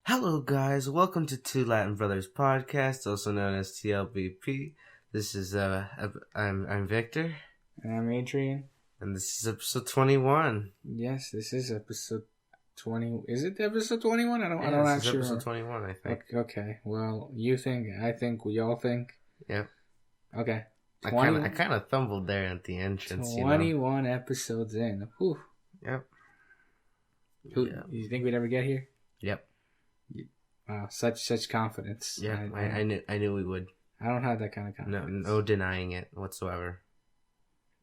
Hello, guys. Welcome to Two Latin Brothers podcast, also known as T.L.B.P. This is I'm Victor, And I'm Adrian. and this is episode 21. Yes, this is episode 20. Is it episode 21? I don't This actually is episode remember. 21, I think. Okay. Well, you think, I think, we all think. Yep. Okay. I kind of fumbled there at the entrance. 21 episodes in. Whew. Yep. You think we'd ever get here? Yep. Wow, such confidence. Yeah, I knew we would. I don't have that kind of confidence. No denying it whatsoever.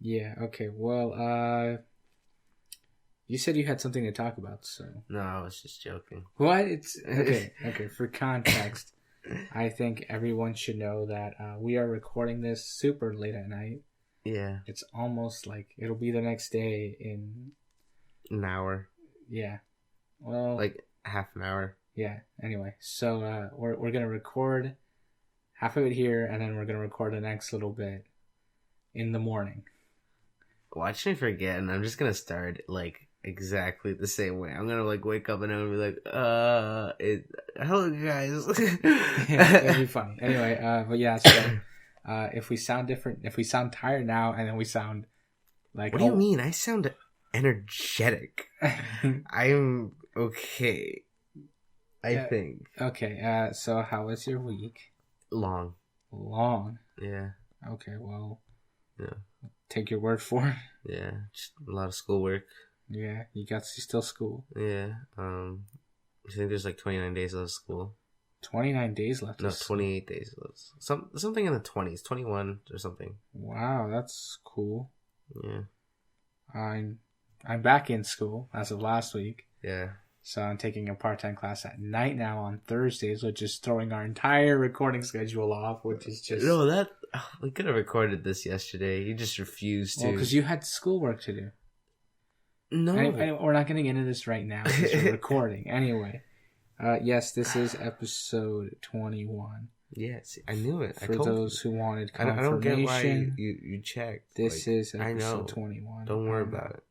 Yeah. Okay. Well, you said you had something to talk about, so. No, I was just joking. What? It's okay. Okay. For context, I think everyone should know that we are recording this super late at night. Yeah. It's almost like it'll be the next day in an hour. Yeah. Well, like half an hour. Yeah. Anyway, so we're gonna record half of it here, and then we're gonna record the next little bit in the morning. Watch me forget, and I'm just gonna start like exactly the same way. I'm gonna like wake up and I'm gonna be like, hello guys. Yeah, it'll be funny. Anyway, but yeah, so if we sound different, if we sound tired now, and then we sound like, what do you mean? I sound energetic. I'm okay. I think. Okay. So how was your week? Long. Yeah. Okay. Well. Yeah. Take your word for it. Yeah. Just a lot of schoolwork. Yeah. You got still school. Yeah. I think there's like 29 days left of school. 29 days left. No, 28 days left. Something in the 20s, 21 or something. Wow, that's cool. Yeah. I'm back in school as of last week. Yeah. So I'm taking a part-time class at night now on Thursdays, which is throwing our entire recording schedule off, which is just... No, we could have recorded this yesterday. You just refused to. Well, because you had schoolwork to do. No. Anyway, we're not going to get into this right now because we're recording. Anyway, yes, this is episode 21. Yes, I knew it. For those who wanted confirmation. I don't get why you checked. This is episode 21. Don't worry about it.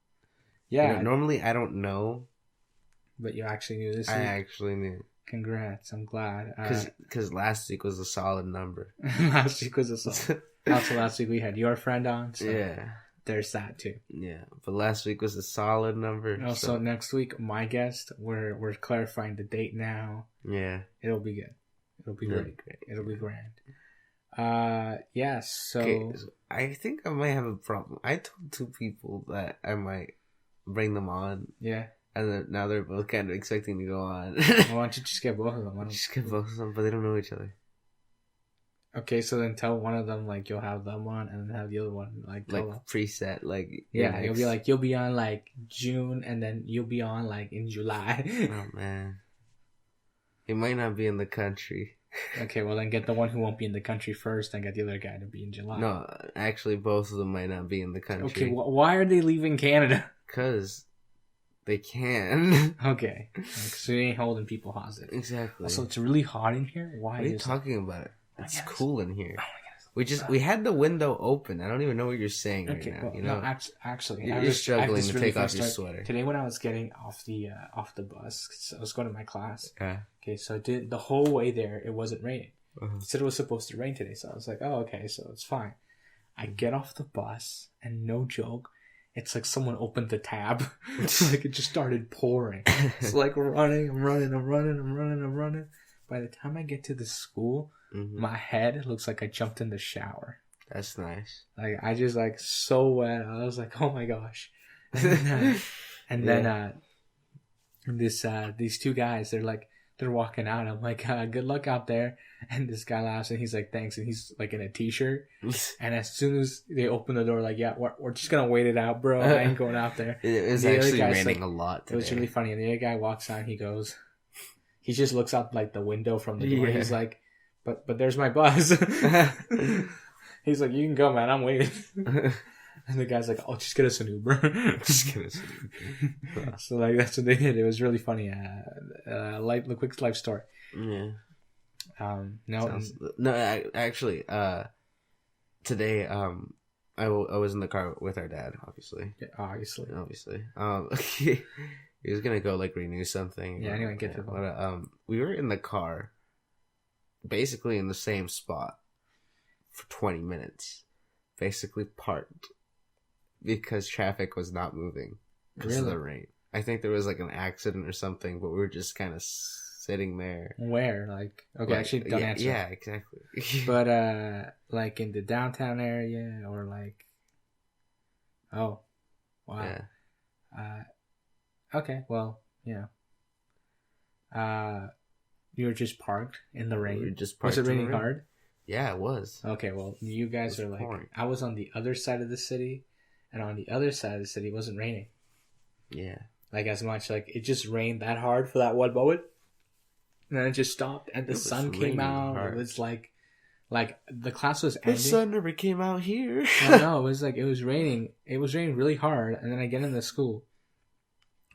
Yeah. Normally, I don't know. But you actually knew this week? I actually knew. Congrats. I'm glad. Because last week was a solid number. Last week was a solid. Also, last week we had your friend on. So yeah. There's that too. Yeah. But last week was a solid number. Also, next week, my guest, we're clarifying the date now. Yeah. It'll be good. It'll be great. It'll be grand. Yes. So I think I might have a problem. I told two people that I might bring them on. Yeah. And then now they're both kind of expecting to go on. Why don't you just get both of them? Just get both of them, but they don't know each other. Okay, so then tell one of them, like, you'll have them on, and then have the other one, like preset, like... Yeah, you'll be on, like, June, and then you'll be on, like, in July. Oh, man. He might not be in the country. Okay, well, then get the one who won't be in the country first, and get the other guy to be in July. No, actually, both of them might not be in the country. Okay, why are they leaving Canada? Because... they can. Okay. So you ain't holding people hostage. Exactly. Also, it's really hot in here. Why are you talking about it? It's cool in here. Oh my goodness. We had the window open. I don't even know what you're saying right now. Well, you know? No, actually, you're struggling to take off your sweater. Today when I was getting off the bus, 'cause I was going to my class. Yeah. Okay, so the whole way there, it wasn't raining. Uh-huh. It said it was supposed to rain today, so I was like, oh, okay, so it's fine. I get off the bus, and no joke, it's like someone opened the tab. Like it just started pouring. It's like I'm running. By the time I get to the school, my head looks like I jumped in the shower. That's nice. Like I just like so wet. I was like, oh my gosh. And then these two guys, they're walking out. I'm like, good luck out there. And this guy laughs and he's like, thanks. And he's like in a t-shirt. And as soon as they open the door, like, yeah, we're just going to wait it out, bro. I ain't going out there. It was actually raining a lot today. It was really funny. And the other guy walks out and he just looks out like the window from the door. Yeah. He's like, but there's my bus. He's like, you can go, man. I'm waiting. And the guy's like, "Oh, just get us an Uber." Just get us an Uber. So like that's what they did. It was really funny. Quick life story. Yeah. Actually, today I was in the car with our dad, obviously. Yeah, obviously. Okay. He was gonna go like renew something. Yeah, anyway, get to the point. But, we were in the car, basically in the same spot for 20 minutes, basically parked because traffic was not moving because of the rain. I think there was like an accident or something, but we were just kind of sitting there. Where? Like, okay, actually, don't answer. Yeah, exactly. But, like in the downtown area or like, oh, wow. Yeah. Okay, well, yeah. You were just parked in the rain. Was it raining hard? Yeah, it was. Okay, well, you guys are like, pouring. I was on the other side of the city, and on the other side of the city, it wasn't raining. Yeah. Like, as much, like, it just rained that hard for that one moment, and then it just stopped, and the sun came out. Hard. It was like, the class was ending. The sun never came out here. No, it was like, it was raining. It was raining really hard, and then I get into school,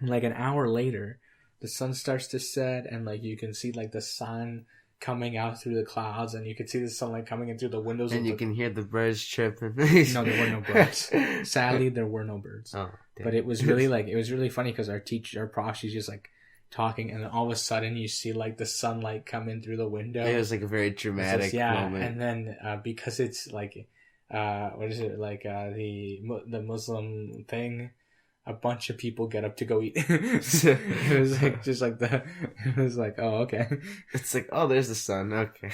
and like an hour later, the sun starts to set, and like you can see like the sun coming out through the clouds, and you can see the sunlight coming in through the windows. And you can hear the birds chirping. No, there were no birds. Sadly, there were no birds. Oh, damn. But it was really like, it was really funny because our prof, she's just like talking, and then all of a sudden you see like the sunlight come in through the window. It was like a very dramatic moment. And then because it's like, what is it, like the Muslim thing, a bunch of people get up to go eat. It was like it was like, oh, okay. It's like, oh, there's the sun. Okay.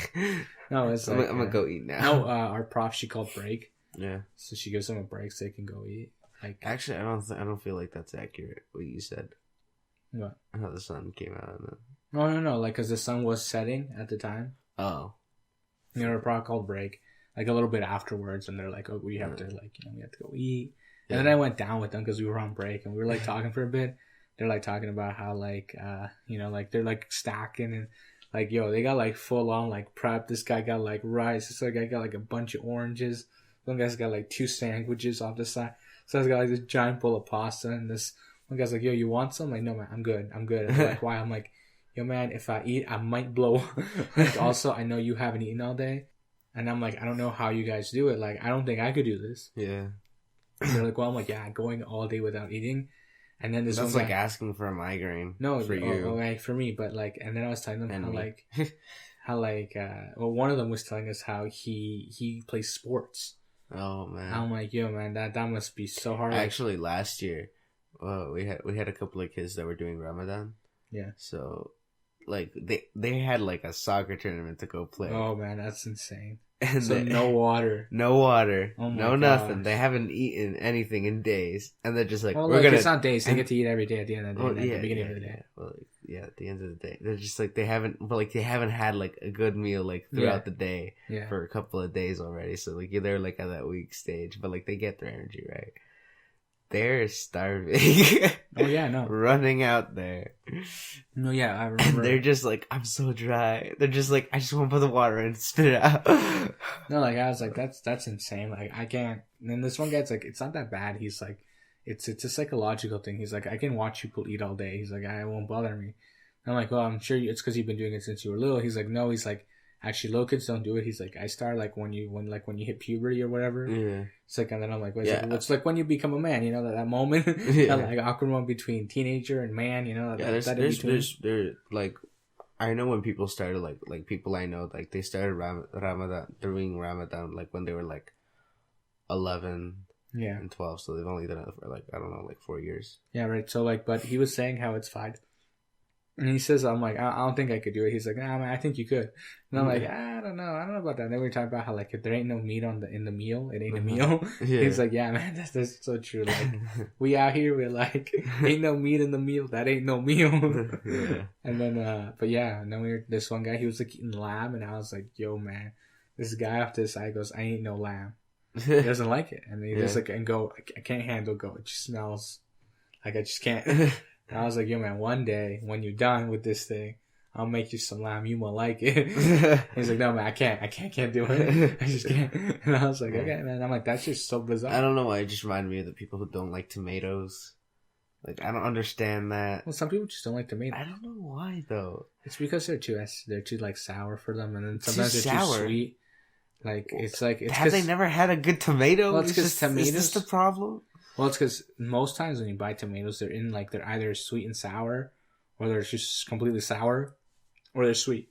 No, it's like, I'm gonna go eat now. No, our prof, she called break. Yeah. So she gives them a break so they can go eat. Like, actually, I don't feel like that's accurate. What you said. What? How the sun came out. And then... No. Like, because the sun was setting at the time. Oh. You know, our prof called break, like a little bit afterwards, and they're like, oh, we have to we have to go eat. And then I went down with them because we were on break, and we were like talking for a bit. They're like talking about how like, like they're like stacking, and like, yo, they got like full on like prep. This guy got like rice. This other guy got like a bunch of oranges. One guy's got like 2 sandwiches off the side. So this guy got like this giant bowl of pasta, and this one guy's like, yo, you want some? I'm like, no, man, I'm good. And they're like, why? I'm like, yo, man, if I eat, I might blow. Like, also, I know you haven't eaten all day, and I'm like, I don't know how you guys do it. Like, I don't think I could do this. Yeah. And they're like, well, I'm like, yeah, going all day without eating. And then this That's like asking for a migraine. No, for you. Okay, for me, but like, and then I was telling them how one of them was telling us how he plays sports. Oh man. I'm like, yo, man, that must be so hard. Actually, last year, we had a couple of kids that were doing Ramadan. Yeah. So, like they had like a soccer tournament to go play. Oh man, that's insane. And so no water. No water. Oh no nothing. They haven't eaten anything in days. And they're just like, we're gonna... It's not days. They get to eat every day at the end of the day. At the beginning of the day. Yeah. Well, at the end of the day. They're just like, they haven't had like a good meal like throughout the day for a couple of days already. So like they're like at that weak stage. But like they get their energy right. They're starving. Oh yeah, no. Running out there. No, yeah, I remember. And they're just like, I'm so dry. They're just like, I just want to put the water in and spit it out. No, like I was like, that's insane. Like I can't. And then this one guy's like, it's not that bad. He's like, it's a psychological thing. He's like, I can watch people eat all day. He's like, it won't bother me. I'm like, well, I'm sure it's because you've been doing it since you were little. He's like, no. He's like, actually, little kids don't do it. He's like, I start like when you hit puberty or whatever. Yeah. It's like, and then I'm like, it's like when you become a man, you know, that moment, that like awkward one between teenager and man, you know. There's like, I know when people started like people I know, like they started doing Ramadan like when they were like 11 and 12, so they've only done it for like, I don't know, like 4 years. Yeah, right. So like, but he was saying how it's fine. And he says, I'm like, I don't think I could do it. He's like, nah, man, I think you could. And I'm like, I don't know about that. And then we were talking about how, like, if there ain't no meat in the meal, it ain't a meal. Yeah. He's like, yeah, man, that's so true. Like, we out here, we're like, ain't no meat in the meal. That ain't no meal. Yeah. And then, but yeah, and then this one guy, he was like eating lamb. And I was like, yo, man, this guy off to the side goes, I ain't no lamb. He doesn't like it. And he just like, and go, I can't handle goat. It just smells like I just can't. And I was like, yo, man, one day when you're done with this thing, I'll make you some lamb. You won't like it. He's like, no, man, I can't do it. I just can't. And I was like, okay, man. I'm like, that's just so bizarre. I don't know why. It just reminded me of the people who don't like tomatoes. Like, I don't understand that. Well, some people just don't like tomatoes. I don't know why, though. It's because they're too like sour for them, and then sometimes they're too sweet. Like, it's like, it's have they never had a good tomato? Well, it's because tomatoes. Is this the problem? Well, it's because most times when you buy tomatoes, they're either sweet and sour, or they're just completely sour, or they're sweet.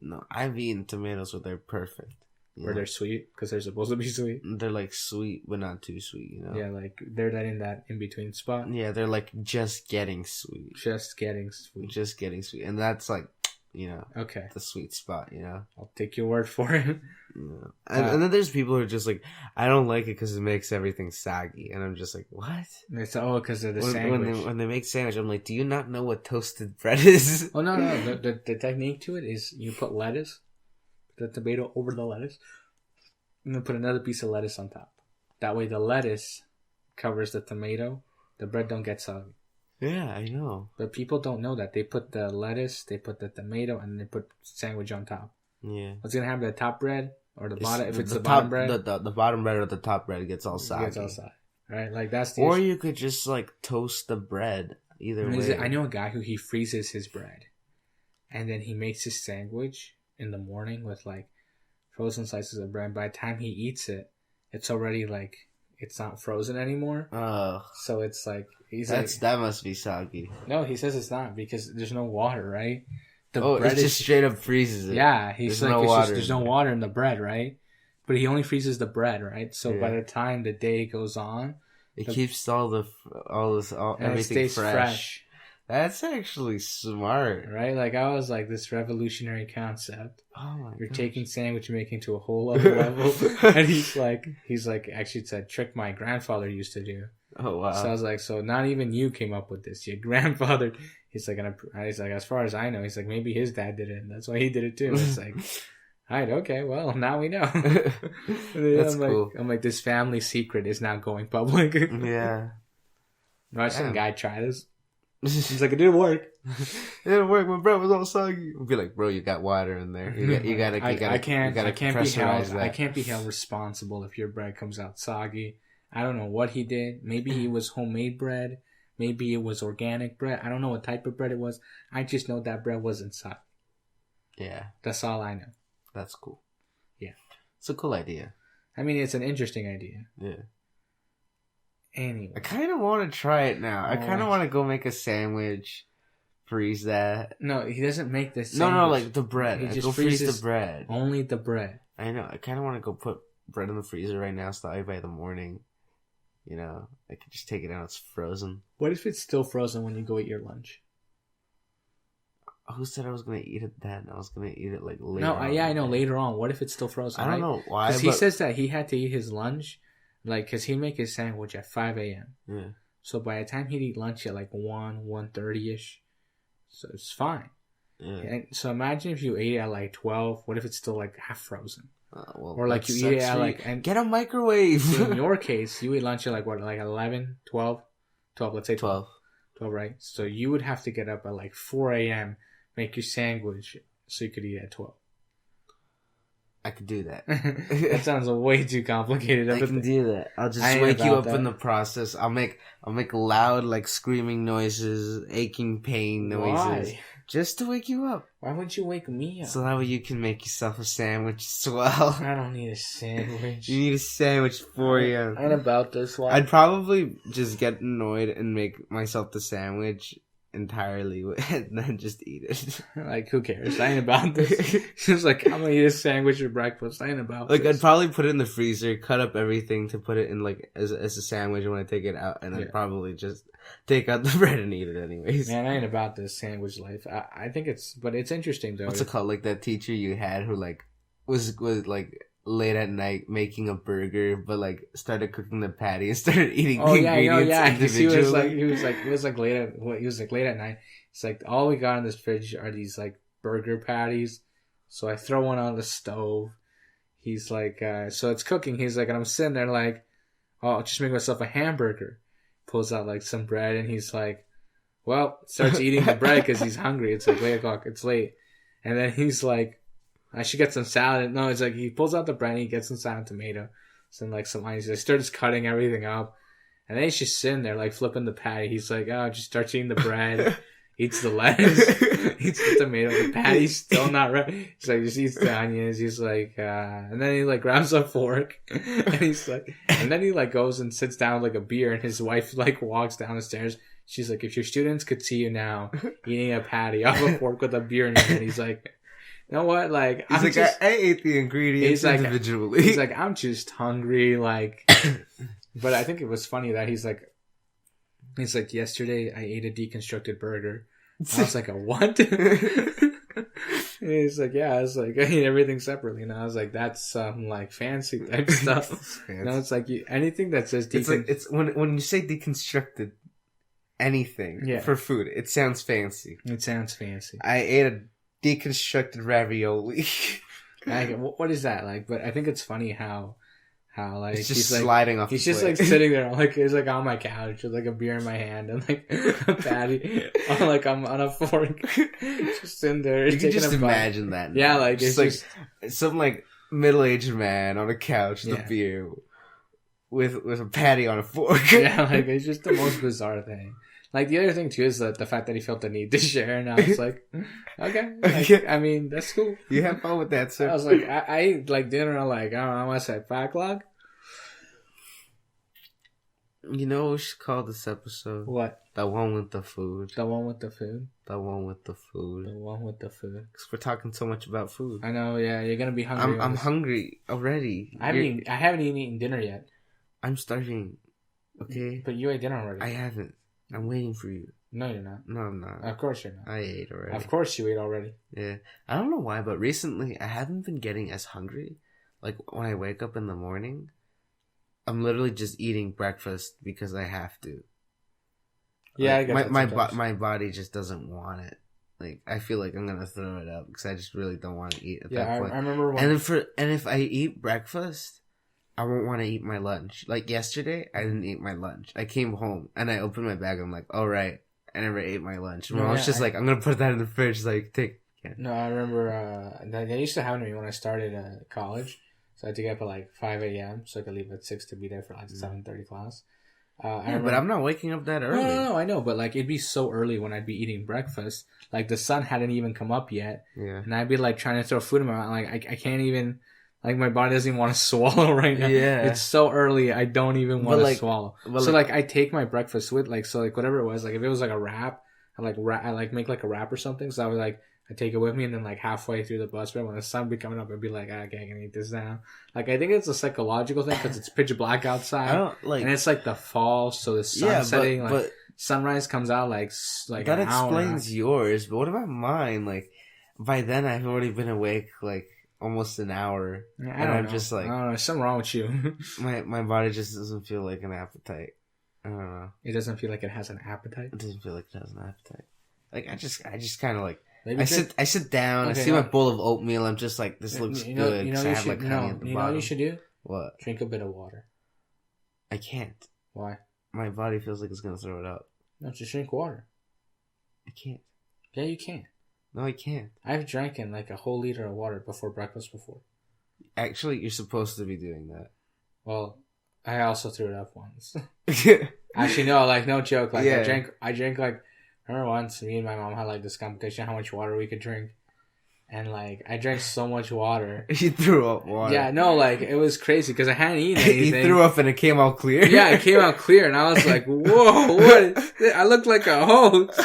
No, I've eaten tomatoes where they're perfect. Where they're sweet because they're supposed to be sweet. They're like sweet, but not too sweet. Yeah, like they're in that in between spot. Yeah, they're like just getting sweet. Just getting sweet, and that's like, okay, the sweet spot. I'll take your word for it. Yeah. And then there's people who are just like, I don't like it because it makes everything soggy, and I'm just like, what? It's because of the sandwich. When they make sandwich, I'm like, do you not know what toasted bread is? Oh no, the technique to it is you put lettuce, the tomato over the lettuce, and then put another piece of lettuce on top. That way the lettuce covers the tomato. The bread don't get soggy. Yeah, I know. But people don't know that. They put the lettuce, they put the tomato, and they put sandwich on top. Yeah. What's going to happen to the top bread or the bottom? If it's the bottom bread? The bottom bread or the top bread gets all soggy. Right? Like that's the Or issue. you could just like toast the bread. Either way. I know a guy who he freezes his bread. And then he makes his sandwich in the morning with like frozen slices of bread. By the time he eats it, it's already like it's not frozen anymore. So it's like that must be soggy. No, he says it's not because there's no water, right? The bread just straight up freezes it. Yeah, he's there's like no water there's no water in the bread, right? But he only freezes the bread, right? So by the time the day goes on, it keeps everything stays fresh. That's actually smart, right? Like I was like this revolutionary concept. Oh my! You're taking sandwich making to a whole other level, and he's like actually it's a trick my grandfather used to do. Oh wow! So I was like, so not even you came up with this. Your grandfather. He's like, as far as I know, he's like maybe his dad did it, and that's why he did it too. It's like, all right, okay, well now we know. That's cool. I'm like, this family secret is now going public. Yeah. I seen a guy try this. He's like, it didn't work. It didn't work. My bread was all soggy. I'll be like, bro, you got water in there. You gotta. I can't be held responsible if your bread comes out soggy. I don't know what he did. Maybe it was homemade bread. Maybe it was organic bread. I don't know what type of bread it was. I just know that bread wasn't soggy. Yeah. That's all I know. That's cool. Yeah. It's a cool idea. I mean, it's an interesting idea. Yeah. Anyway. I kind of want to try it now. I kind of want to go make a sandwich, freeze that. No, he doesn't make this sandwich. No, like the bread. He just freeze the bread. Only the bread. I know. I kind of want to go put bread in the freezer right now so that by the morning, I could just take it out. It's frozen. What if it's still frozen when you go eat your lunch? Who said I was going to eat it then? I was going to eat it like later. No, I know. Later on. What if it's still frozen? I don't know why. Because he says that he had to eat his lunch, because he'd make his sandwich at 5 a.m. Yeah. So by the time he'd eat lunch at like 1:30ish, so it's fine. Yeah. And so imagine if you ate it at like 12. What if it's still like half frozen? Well, or like you eat it at like and get a microwave. In your case, you eat lunch at like what, like 11, 12, 12. Let's say 12, right? So you would have to get up at like 4 a.m. make your sandwich so you could eat at 12. I could do that. That sounds way too complicated. I can do that. I'll just wake you up in the process. I'll make loud like screaming noises, aching pain noises. Why? Just to wake you up. Why wouldn't you wake me up? So that way you can make yourself a sandwich as well. I don't need a sandwich. You need a sandwich for you. I ain't about this one. I'd probably just get annoyed and make myself the sandwich entirely and then just eat it. Like, who cares? I ain't about this. She's like, I'm gonna eat a sandwich for breakfast. I ain't about this. this. I'd probably put it in the freezer, cut up everything to put it in like as a sandwich when I take it out, and I'd probably just take out the bread and eat it anyways. Man, I ain't about this sandwich life. I think but it's interesting though. What's it called? Like that teacher you had who like was like late at night making a burger, but like started cooking the patty and started eating the ingredients individually. He was like late at night. It's like all we got in this fridge are these like burger patties. So I throw one on the stove. He's like, so it's cooking. He's like, and I'm sitting there like, oh, I'll just make myself a hamburger. Pulls out like some bread and he's like, well, starts eating the bread because he's hungry. It's like 8 o'clock. It's late. And then he's like, I should get some salad. No, it's like he pulls out the bread and he gets some salad and tomato. Some like some onions. He starts cutting everything up. And then he's just sitting there like flipping the patty. He's like, oh, just starts eating the bread. eats the lettuce, eats the tomato. The patty's still not ready. He's like, just eats the onions. He's like, and then he like grabs a fork, and he's like, and then he like goes and sits down with like a beer, and his wife like walks down the stairs. She's like, if your students could see you now eating a patty off a fork with a beer in your hand, he's like, you know what? Like, he's like, I ate the ingredients individually. He's like, I'm just hungry. Like, but I think it was funny that he's like, yesterday I ate a deconstructed burger. I was like, a what? And he's like, yeah, I was like, I eat everything separately. And I was like, that's some like fancy type stuff. No, it's like anything that says it's when you say deconstructed anything for food, it sounds fancy. It sounds fancy. I ate a deconstructed ravioli. What is that like? But I think it's funny how like it's just he's sliding like, off. He's just like sitting there, like he's like on my couch with like a beer in my hand and like a patty, I'm on a fork, just in there. You can just imagine that. Now. Yeah, like it's like some like middle-aged man on a couch with a beer, with a patty on a fork. Yeah, like it's just the most bizarre thing. Like the other thing too is that the fact that he felt the need to share, and I was like, okay, like, I mean that's cool. You have fun with that, sir. I was like, I ate like dinner, like I don't know, what's that 5 o'clock? You know what we should call this episode? What? The one with the food. The one with the food. The one with the food. The one with the food. Because we're talking so much about food. I know. Yeah, you're gonna be hungry. I'm hungry already. I haven't even eaten dinner yet. I'm starving. Okay. But you ate dinner already. I haven't. I'm waiting for you. No, you're not. No, I'm not. Of course you're not. I ate already. Of course you ate already. Yeah. I don't know why, but recently I haven't been getting as hungry. Like when I wake up in the morning, I'm literally just eating breakfast because I have to. Yeah, like, I guess my body just doesn't want it. Like I feel like I'm gonna throw it up because I just really don't want to eat at that point. I remember when... And if I eat breakfast, I won't want to eat my lunch. Like yesterday, I didn't eat my lunch. I came home and I opened my bag. I'm like, all right, I never ate my lunch. And I was just like, I'm gonna put that in the fridge. Like, take. Yeah. No, I remember that used to happen to me when I started college. So I had to get up at like 5 a.m. so I could leave at 6 to be there for like the 7:30 class. But I'm not waking up that early. No, I know, but like it'd be so early when I'd be eating breakfast. Like the sun hadn't even come up yet. Yeah. And I'd be like trying to throw food in my mouth. Like I can't even. Like, my body doesn't even want to swallow right now. Yeah. It's so early, I don't even want to swallow. So, like, I take my breakfast with, like, so, like, whatever it was, like, if it was, like, a wrap, I make, like, a wrap or something. So, I would, like, I take it with me, and then, like, halfway through the bus ride, when the sun be coming up, I'd be like, okay, I can eat this now. Like, I think it's a psychological thing, because it's pitch black outside. And it's, like, the fall, so the sun setting, but sunrise comes out, like that explains yours, but what about mine? Like, by then, I've already been awake, like, almost an hour. I don't know. Just like, I don't know. There's something wrong with you. my body just doesn't feel like an appetite. I don't know. It doesn't feel like it has an appetite. It doesn't feel like it has an appetite. Like I just kind of like maybe I sit down. Okay, I see my bowl of oatmeal. I'm just like, this looks good. I have like honey at the bottom. You know what you should do? What? Drink a bit of water. I can't. Why? My body feels like it's gonna throw it up. No, just drink water. I can't. Yeah, you can. No, I can't. I've drank in like a whole liter of water before breakfast before. Actually, you're supposed to be doing that. Well, I also threw it up once. Actually, no, like no joke. Like I drank like, I remember once me and my mom had like this competition how much water we could drink. And like I drank so much water. You threw up water. Yeah, no, like it was crazy because I hadn't eaten anything. You threw up and it came out clear. Yeah, it came out clear, and I was like, "Whoa, what? I look like a host."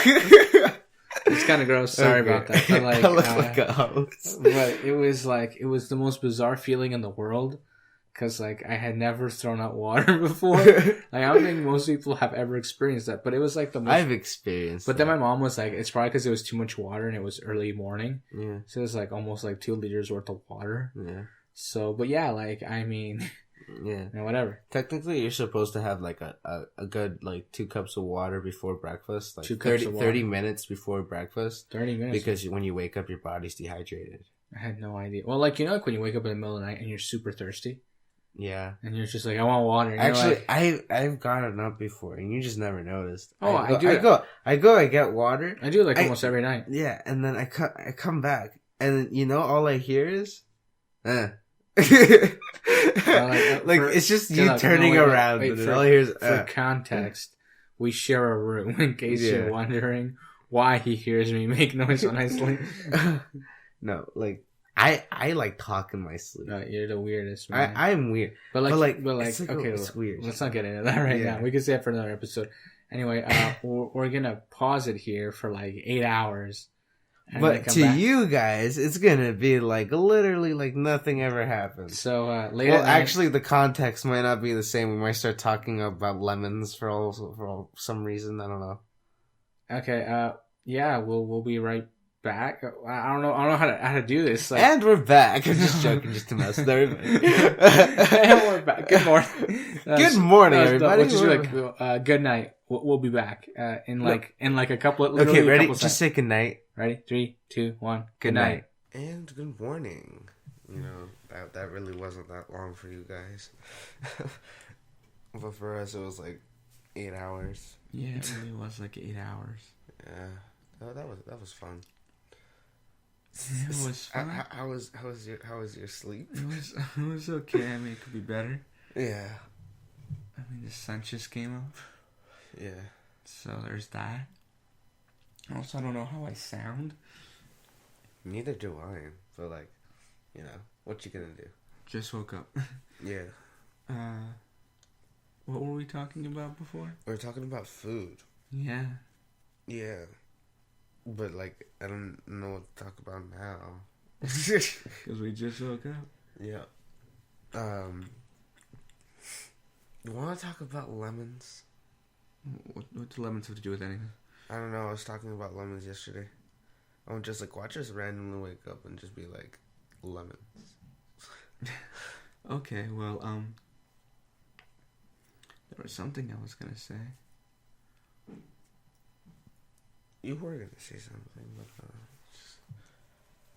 It's kind of gross. Sorry about that. But like, I look like a host. But it was the most bizarre feeling in the world. Because, like, I had never thrown out water before. Like, I don't think most people have ever experienced that. But it was, like, the most... I've experienced But then my mom was like, it's probably because it was too much water and it was early morning. Yeah. So it was, like, almost, like, 2 liters worth of water. Yeah. So, but yeah, like, I mean... Yeah. Whatever. Technically, you're supposed to have, like, a good, like, 2 cups of water before breakfast. Like, 30 minutes before breakfast. 30 minutes? Because when you wake up, your body's dehydrated. I had no idea. Well, like, you know, like, when you wake up in the middle of the night and you're super thirsty? Yeah. And you're just like, I want water. And actually, like, I've gotten up before, and you just never noticed. Oh, I get water. I do, like, almost every night. Yeah, and then I come back, and you know, all I hear is, like it's just you turning around, and all I hear is, For context, we share a room, in case you're wondering why he hears me make noise when I sleep. No, like I like talk in my sleep. No, you're the weirdest, man. I'm weird, but like, it's okay, it's weird. Let's not get into that right now. We can save it for another episode. Anyway, we're gonna pause it here for like 8 hours. But to you guys, it's gonna be like literally like nothing ever happened. So later, actually, the context might not be the same. We might start talking about lemons for some reason. I don't know. Okay. Yeah. We'll be right back. I don't know how to do this. Like... And we're back. I'm just joking, just to mess with everybody. And we're back. Good morning. Good morning, everybody. We'll just be like, good night. We'll be back in a couple of... Okay, ready? Just say good night. Ready? 3, 2, 1. Good night. And good morning. You know, that really wasn't that long for you guys. But for us, it was like 8 hours. Yeah, it really was like 8 hours. Yeah. That was fun. It was fun. How was your sleep? It was okay. I mean, it could be better. Yeah. I mean, the sun just came up. Yeah. So there's that. Also, I don't know how I sound. Neither do I. But like, you know, what you gonna do? Just woke up. Yeah. What were we talking about before? We were talking about food. Yeah. Yeah. But like, I don't know what to talk about now. Because we just woke up. Yeah. You want to talk about lemons? What do lemons have to do with anything? I don't know. I was talking about lemons yesterday. I'm just like, watch us randomly wake up and just be like, lemons. Okay, well, there was something I was gonna say. You were gonna say something, but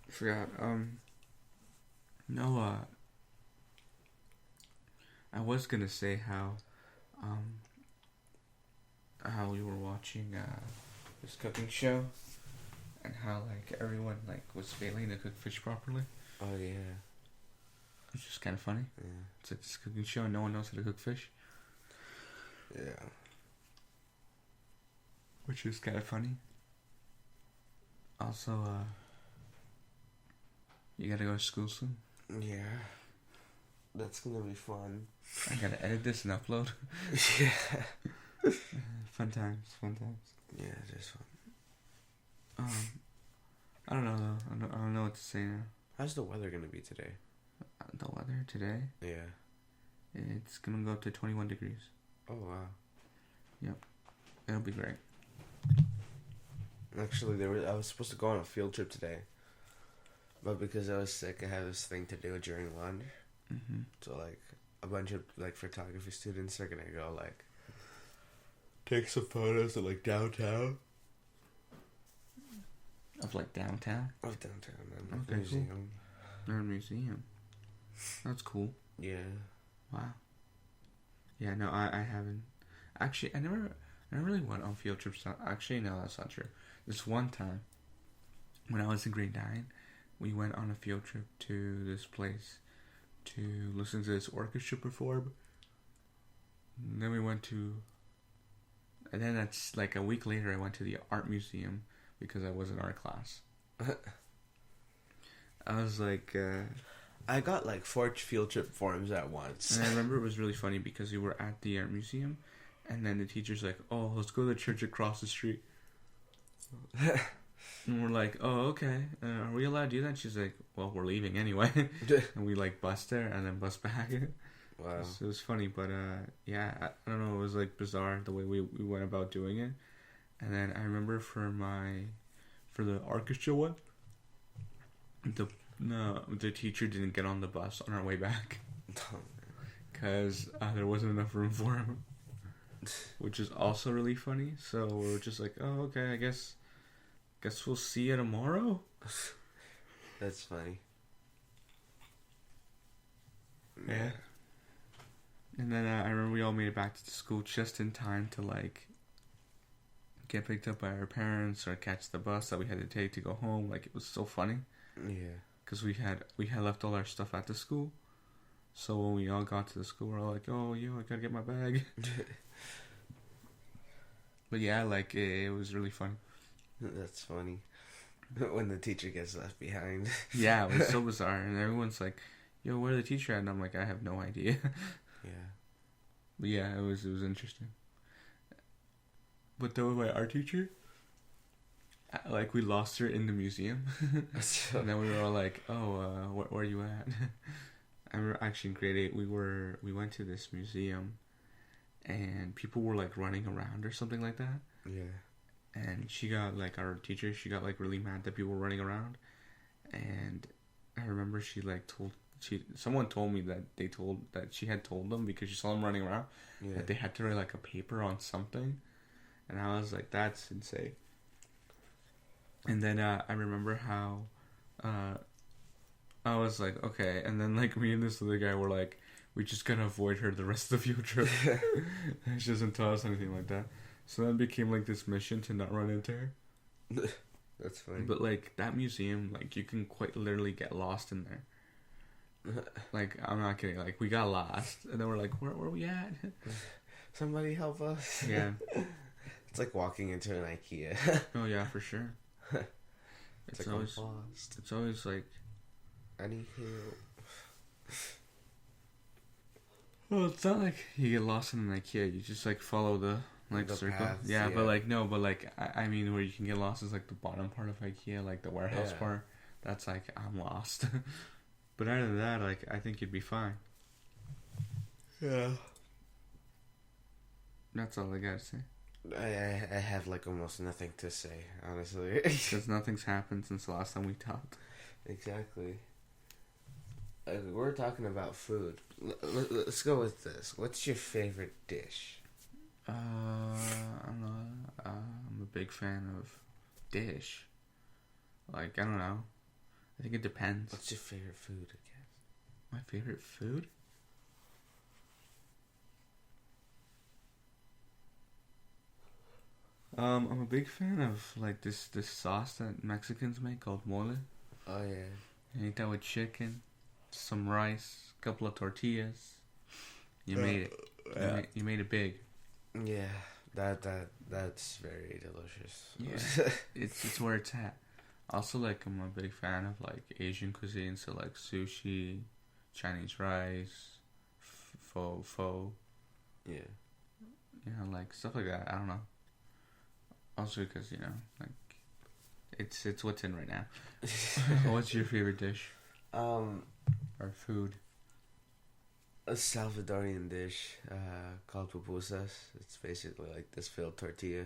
I forgot. No, I was gonna say how we were watching this cooking show, and how like everyone like was failing to cook fish properly. Oh yeah, it's just kind of funny. Yeah, it's like this cooking show, and no one knows how to cook fish. Yeah, which is kind of funny. Also, you gotta go to school soon. Yeah, that's gonna be fun. I gotta edit this and upload. Yeah. Fun times. Yeah, it is fun. I don't know though. I don't know what to say now. How's the weather gonna be today? The weather today? Yeah. It's gonna go up to 21 degrees. Oh wow. Yep. It'll be great. Actually, I was supposed to go on a field trip today, but because I was sick, I had this thing to do during lunch. Mm-hmm. So like, a bunch of like photography students are gonna go like take some photos of like downtown. Of like downtown? Of downtown, man. Okay, museum. Cool. They're a museum. That's cool. Yeah. Wow. Yeah, no, I haven't. Actually, I never really went on field trips. Actually, no, that's not true. This one time, when I was in grade 9, we went on a field trip to this place to listen to this orchestra perform. And then we went to... And then that's like a week later, I went to the art museum because I was in art class. I was like... I got like 4 field trip forms at once. And I remember it was really funny because we were at the art museum, and then the teacher's like, "Oh, let's go to the church across the street." And we're like, "Oh, okay. Are we allowed to do that?" And she's like, "Well, we're leaving anyway." And we like bus there and then bus back. Wow. So it was funny, but yeah, I don't know. It was like bizarre the way we went about doing it. And then I remember for the orchestra one, the teacher didn't get on the bus on our way back because there wasn't enough room for him, which is also really funny. So we were just like, "Oh, okay, I guess we'll see you tomorrow." That's funny. Yeah. And then I remember we all made it back to the school just in time to like get picked up by our parents or catch the bus that we had to take to go home. Like, it was so funny. Yeah. Because we had left all our stuff at the school. So when we all got to the school, we were all like, "Oh, yo, I gotta get my bag." But yeah, like, it was really fun. That's funny. When the teacher gets left behind. Yeah, it was so bizarre, and everyone's like, "Yo, where the teacher at?" And I'm like, "I have no idea." Yeah. But yeah, it was interesting. But though my art teacher, like we lost her in the museum, and then we were all like, "Oh, where are you at?" I remember actually in grade 8, we went to this museum, and people were like running around or something like that. Yeah. And she got like our teacher, she got like really mad that people were running around, and I remember someone told me that she had told them because she saw them running around that they had to write like a paper on something, and I was like, that's insane. And then I remember how I was like, okay, and then like me and this other guy were like, we just gotta avoid her the rest of the field trip. She doesn't tell us anything like that. So then it became like this mission to not run into her. That's funny. But like that museum, like you can quite literally get lost in there. Like I'm not kidding. Like we got lost, and then we're like, where we at? Somebody help us. Yeah. It's like walking into an IKEA. Oh yeah, for sure. It's like always lost. It's always like, I need help. well, it's not like you get lost in an IKEA. You just like follow the circle. Paths, yeah, but like no, but like I mean, where you can get lost is like the bottom part of IKEA, like the warehouse part. That's like I'm lost. But other than that, like I think you'd be fine. Yeah. That's all I gotta say. I have like almost nothing to say, honestly. Because nothing's happened since the last time we talked. Exactly. We're talking about food. Let's go with this. What's your favorite dish? I'm a big fan of dish. Like, I don't know. I think it depends. What's your favorite food, I guess? My favorite food? I'm a big fan of like this sauce that Mexicans make called mole. Oh yeah. You eat that with chicken, some rice, a couple of tortillas. You made it. You made it big. Yeah, that's very delicious. Yeah, it's where it's at. Also, like I'm a big fan of like Asian cuisine, so like sushi, Chinese rice, pho. Yeah. You know, like stuff like that. I don't know. Also, because you know, like it's what's in right now. What's your favorite dish? Or food? A Salvadorian dish called pupusas. It's basically like this filled tortilla.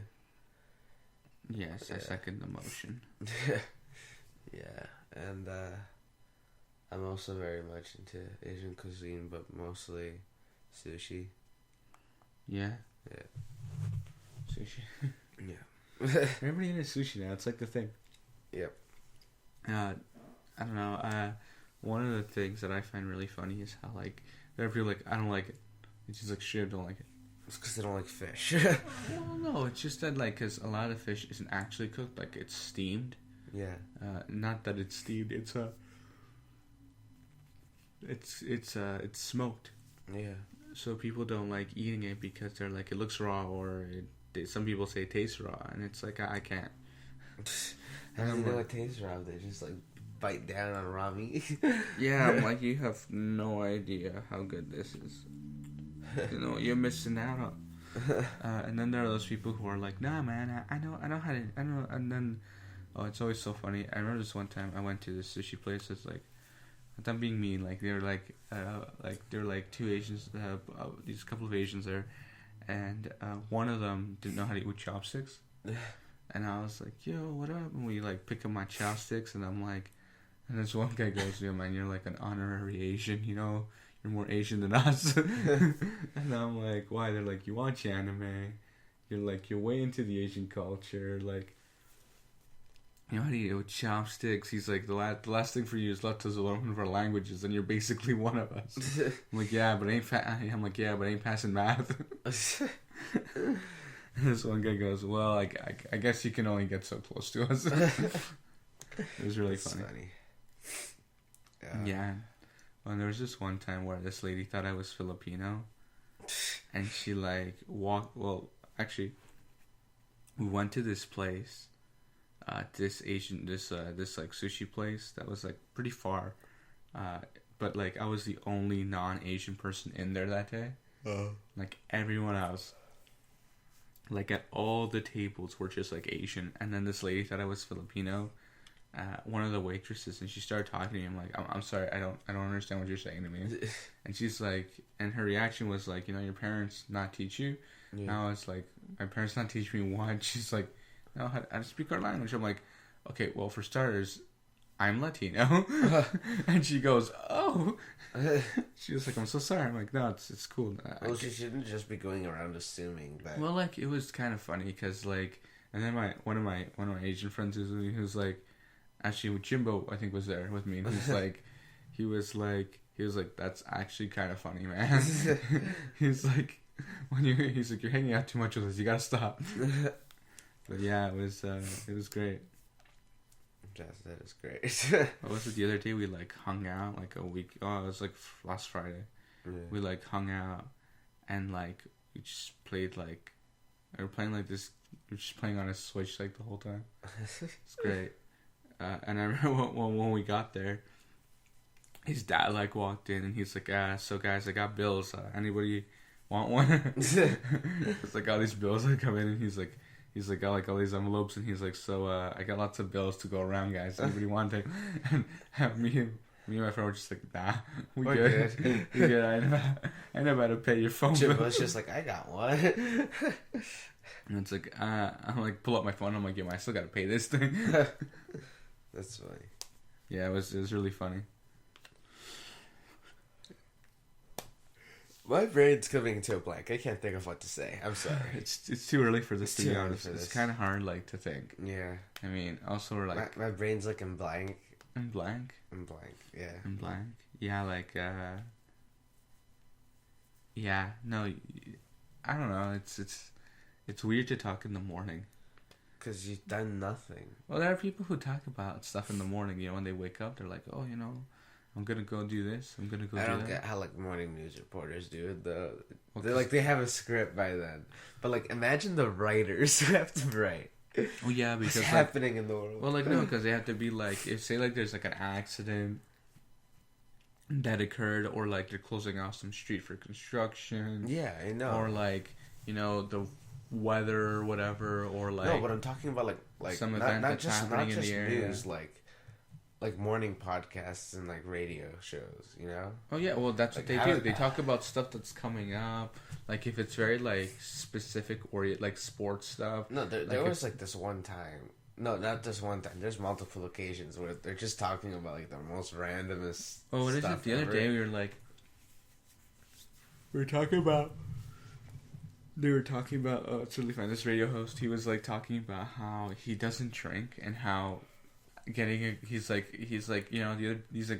Yes, I second the motion. Yeah, and I'm also very much into Asian cuisine, but mostly sushi. Yeah. Yeah. Sushi. Yeah. Everybody into sushi now. It's like the thing. Yep. I don't know. One of the things that I find really funny is how like there are people like I don't like it. It's just like shit. Don't like it. It's because they don't like fish. Well, no. It's just that like because a lot of fish isn't actually cooked. Like it's steamed. Yeah. Not that it's steamed. It's smoked. Yeah. So people don't like eating it because they're like it looks raw or some people say it tastes raw, and it's like I can't. How do you know it tastes raw? They just like bite down on raw meat. Yeah, I'm like, you have no idea how good this is. You know, you're missing out on. And then there are those people who are like, nah, man, I know how to, I know. And then, it's always so funny. I remember this one time I went to this sushi place. It's like, I'm being mean. Like they're like two Asians. These couple of Asians there, and one of them didn't know how to eat with chopsticks. And I was like, yo, what up? And we like pick up my chopsticks, and I'm like, and this one guy goes, yo, man, you're like an honorary Asian, you know, you're more Asian than us. And I'm like, why? They're like, you watch anime, you're way into the Asian culture, like, you know how to eat it with chopsticks. He's like, the last thing for you is left to learn one of our languages, and you're basically one of us. I'm like, yeah, but ain't passing math. And this one guy goes, well, I guess you can only get so close to us. It was really funny. Yeah. Well, there was this one time where this lady thought I was Filipino, and she like walked. Well, actually, we went to this place, this like sushi place that was like pretty far, but like I was the only non-Asian person in there that day. Like everyone else, like at all the tables were just like Asian, and then this lady thought I was Filipino. One of the waitresses, and she started talking to me. I'm like, I'm sorry, I don't understand what you're saying to me. And she's like, and her reaction was like, your parents not teach you. Yeah. And I was like, my parents not teach me what? She's like, no, how to speak our language. I'm like, okay, well, for starters, I'm Latino. And she goes, oh. She was like, I'm so sorry. I'm like, no, it's cool. Well, she shouldn't just be going around assuming that. Well, like, it was kind of funny because, like, and then one of my Asian friends was with me, who's like, actually, Jimbo, I think, was there with me, and he was like, that's actually kind of funny, man. He's like, you're hanging out too much with us, you gotta stop. But yeah, it was great. That is great. What was it the other day? We like hung out like a week. Oh, it was like last Friday. Yeah. We like hung out and like we just played like we were playing like this. We were just playing on a Switch like the whole time. It's great. And I remember when we got there, his dad like walked in and he's like, so guys, I got bills. Anybody want one? It's like all these bills that come in, and he's like, got like all these envelopes, and he's like, so I got lots of bills to go around, guys. Anybody want to? And me and my friend were just like, nah, we good. We good. I know how to pay your phone bill. Jimbo's just like, I got one. And it's like, I'm like, pull up my phone. I'm like, I still gotta pay this thing. That's funny. Yeah, it was really funny. My brain's coming to a blank. I can't think of what to say. I'm sorry. It's too early for this, to be honest. It's kind of hard, like, to think. Yeah. I mean, also we're like... My brain's like in blank. In blank? In blank, yeah. In blank? Yeah, like, yeah, no, I don't know. It's weird to talk in the morning. Because you've done nothing. Well, there are people who talk about stuff in the morning, when they wake up, they're like, oh, I'm gonna go do this. I'm gonna go do that. I don't get how, like, morning news reporters do it, though. They're like, they have a script by then. But, like, imagine the writers who have to write. Oh, yeah, because... What's happening in the world? Well, like, no, because they have to be, like, if, say, like, there's, like, an accident that occurred, or, like, they're closing off some street for construction. Yeah, I know. Or, like, the weather or whatever, or, like... No, but I'm talking about, like some event that's happening in the area. News, like morning podcasts and like radio shows, Oh yeah, well that's like what they do. They talk about stuff that's coming up. Like if it's very like specific or like sports stuff. No, there was like this one time. No, not this one time. There's multiple occasions where they're just talking about like the most randomest. Oh, what is it? The other day we were talking about. They were talking about. Oh, it's really fun. This radio host, he was like talking about how he doesn't drink and how. He's like he's like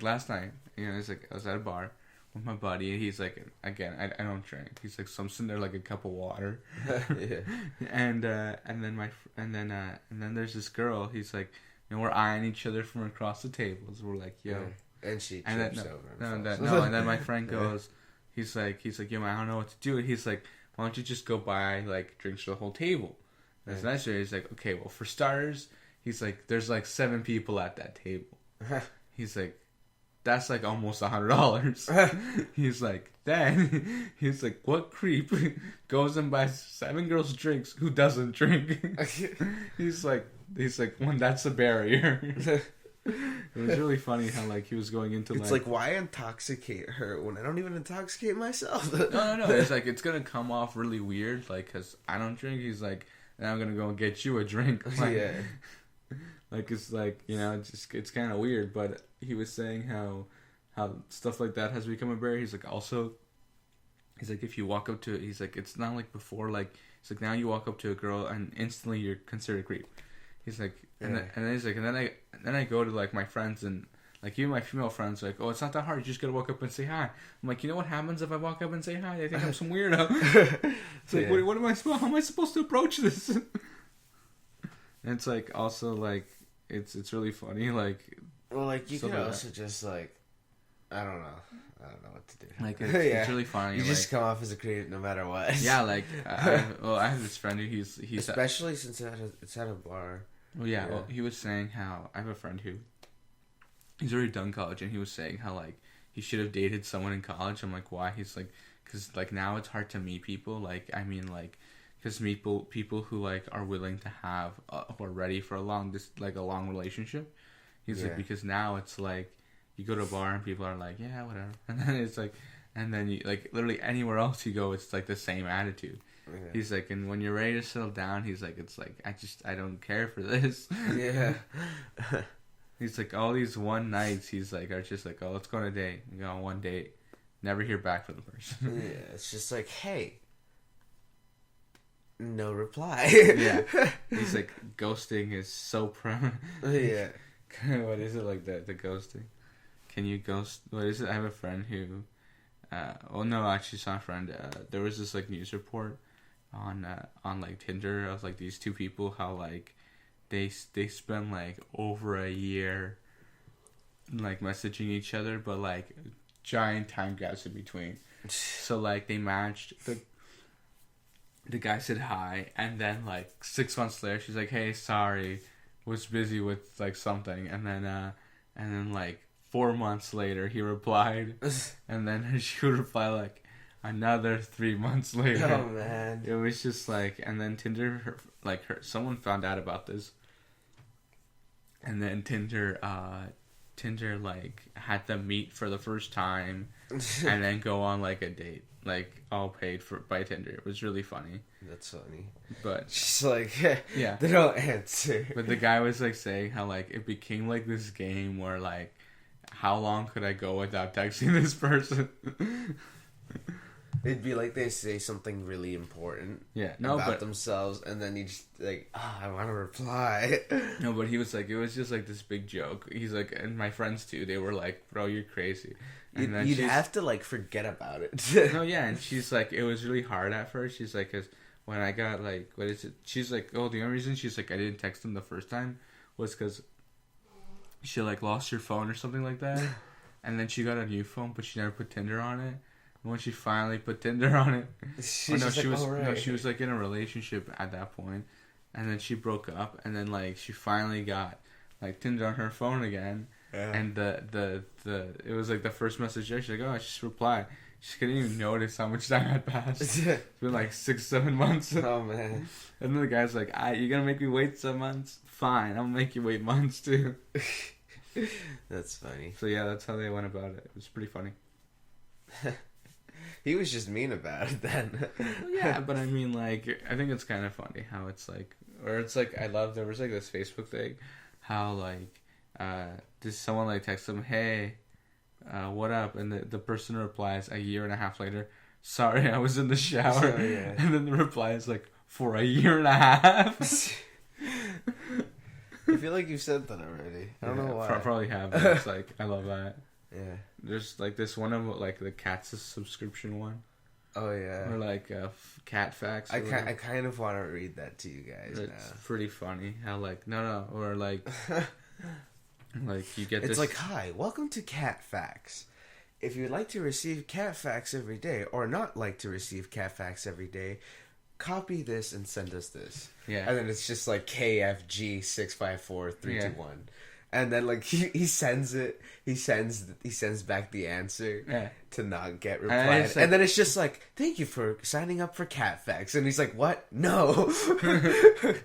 last night he's like I was at a bar with my buddy and he's like again I don't drink, he's like so I'm sitting there like a cup of water. Yeah. and then there's this girl, he's like we're eyeing each other from across the tables, we're like yo, and she trips over and then my friend goes, he's like yo man, I don't know what to do, and he's like why don't you just go buy like drinks for the whole table. And so he's like okay, well for starters, he's like, there's like 7 people at that table. He's like, that's like almost $100. He's like, then he's like, what creep goes and buys 7 girls drinks who doesn't drink? he's like, when that's a barrier. It was really funny how like he was going into it's like why intoxicate her when I don't even intoxicate myself? No. It's like it's gonna come off really weird, like because I don't drink. He's like, now I'm gonna go and get you a drink. Like, yeah. Like it's like it's kind of weird, but he was saying how stuff like that has become a barrier. He's like if you walk up to it, he's like it's not like before, like it's like now you walk up to a girl and instantly you're considered a creep. He's like and then he's like and then I go to like my friends and like even my female friends are like, oh, it's not that hard, you just gotta walk up and say hi. I'm like, what happens if I walk up and say hi? They think I'm some weirdo. It's like how am I supposed to approach this? And it's like also like it's really funny, like you can also just like I don't know what to do. Like it's really funny. You just come off as a creep no matter what. Yeah, like I have this friend who he's especially since it's at a bar. Well, yeah. Well, he was saying how I have a friend who he's already done college, and he was saying how like he should have dated someone in college. I'm like, why? He's like, because like now it's hard to meet people. Like, I mean, like, because people who like are willing to have who are ready for a long relationship. He's like, because now it's like you go to a bar and people are like, yeah, whatever, and then it's like, and then you like literally anywhere else you go, it's like the same attitude. Yeah. He's like, and when you're ready to settle down, he's like, it's like I don't care for this. Yeah. He's like, all these one nights, he's like, are just like, oh, let's go on a date. You go on one date, never hear back from the person. Yeah, it's just like, hey, no reply. Yeah, he's like, ghosting is so prevalent. Yeah. What is it like the ghosting? Can you ghost? What is it? I have a friend who, no, actually, it's not a friend. There was this like news report on like Tinder of like these two people, how like they spend like over a year like messaging each other, but like giant time gaps in between. So like they matched, the guy said hi, and then like 6 months later she's like, hey, sorry, was busy with like something, and then like 4 months later he replied, and then she would reply like another 3 months later. Oh man, it was just like, and then Tinder someone found out about this, and then Tinder like had them meet for the first time and then go on like a date, like all paid for by Tinder. It was really funny. That's funny. But just like, yeah, they don't answer. But the guy was like saying how like it became like this game where like, how long could I go without texting this person? It'd be like they say something really important about themselves, and then you just like, I want to reply. No, but he was like, it was just like this big joke. He's like, and my friends too, they were like, bro, you're crazy. And then you'd have to like forget about it. No, yeah, and she's like, it was really hard at first. She's like, because when I got like, what is it? She's like, oh, the only reason she's like, I didn't text him the first time was because she like lost her phone or something like that. And then she got a new phone, but she never put Tinder on it. And when she finally put Tinder on it, she was like in a relationship at that point, and then she broke up, and then like she finally got like Tinder on her phone again, and the it was like the first message there. She's like, oh, I just replied. She couldn't even notice how much time had passed. It's been like 6-7 months. Oh man! And then the guy's like, you're gonna make me wait some months? Fine, I'm gonna make you wait months too. That's funny. So yeah, that's how they went about it. It was pretty funny. He was just mean about it then. Yeah, but I mean, like, I think it's kind of funny how it's like, or it's like, there was like this Facebook thing, how like, does someone like text them, hey, what up? And the person replies a year and a half later, sorry, I was in the shower. Oh, yeah. And then the reply is like, for a year and a half? I feel like you said that already. I don't know why. Probably have. But it's like, I love that. Yeah. There's like this one of like the Cats subscription one. Oh yeah. Or like Cat Facts. I kind of want to read that to you guys. It's pretty funny how like or like like you get. It's this... like, hi, welcome to Cat Facts. If you'd like to receive Cat Facts every day, or not like to receive Cat Facts every day, copy this and send us this. Yeah. And then it's just like KFG 654321. And then like he sends it. He sends back the answer to not get replied. And then it's just like, thank you for signing up for Cat Facts. And he's like, what? No.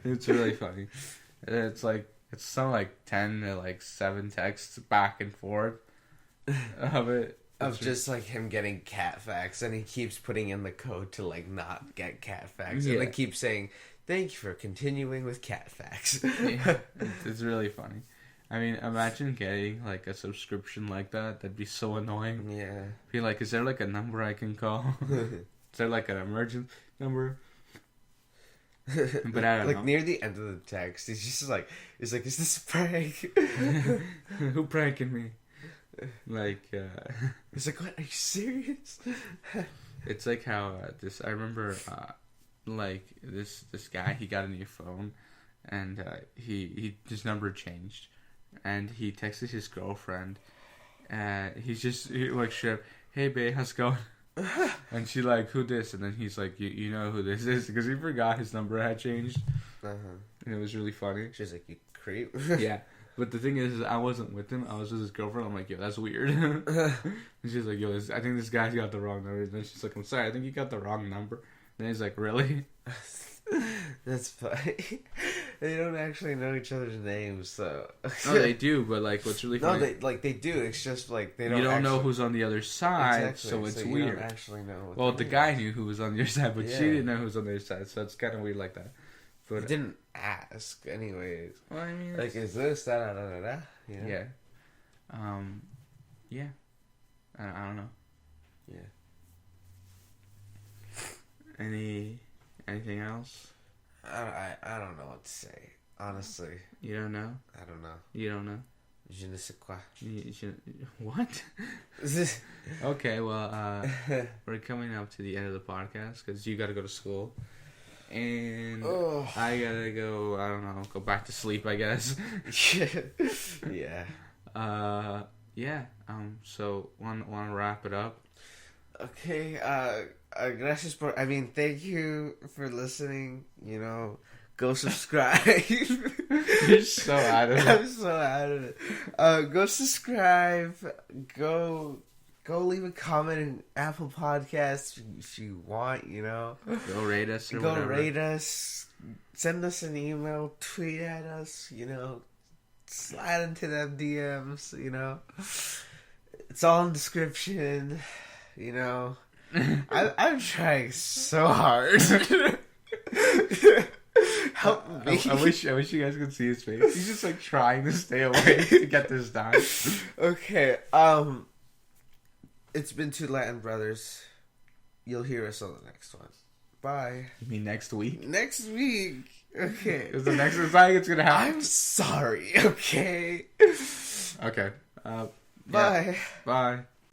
It's really funny. It's like it's something like 10 to like 7 texts back and forth of it. Of just like him getting Cat Facts, and he keeps putting in the code to like not get Cat Facts, and they keep saying, "Thank you for continuing with Cat Facts." Yeah, it's really funny. I mean, imagine getting like a subscription like that. That'd be so annoying. Yeah. Be like, is there like a number I can call? Is there like an emergency number? But I don't know. Near the end of the text, he's like, is this a prank? Who pranking me? Like, it's like, what? Are you serious? It's like how I remember, like this guy, he got a new phone, and his number changed, and he texted his girlfriend, he like, hey babe, how's it going? And she like, who this? And then he's like, you know who this is? Because he forgot his number had changed. And it was really funny. She's like, you creep. Yeah. But the thing is, I wasn't with him. I was with his girlfriend. I'm like, yo, that's weird. And she's like, yo, I think this guy's got the wrong number. And then she's like, I'm sorry, I think you got the wrong number. And he's like, really? That's funny. They don't actually know each other's names, so. No, they do, but like, what's really funny? No, they do. It's just like they don't. You don't know who's on the other side, exactly, so it's you weird. Don't actually know. Well, the guy knew who was on your side, but she didn't know who was on their side, so it's kind of weird like that. But he didn't ask, anyways. Well, I mean, like, is this da da da da da? Yeah. Yeah. Yeah. I don't know. Yeah. Anything else? I don't know what to say. Honestly. You don't know? I don't know. You don't know? Je ne sais quoi. What? Okay, well, we're coming up to the end of the podcast because you got to go to school. And I gotta go, I don't know, go back to sleep, I guess. Yeah. Yeah. So, want to wrap it up? Okay, gracias por, thank you for listening, go subscribe. You're so out of it. I'm so out of it. Go subscribe, go leave a comment in Apple Podcasts if you want, Go rate us or go whatever. rate us, send us an email, tweet at us, slide into them DMs, It's all in the description, I'm trying so hard. Help me. I wish you guys could see his face. He's just like trying to stay awake to get this done. Okay, it's been two Latin brothers. You'll hear us on the next one. Bye. You mean next week? Next week. Okay. Is the next it's like it's gonna happen? I'm sorry. Okay. Okay. Bye. Yeah. Bye.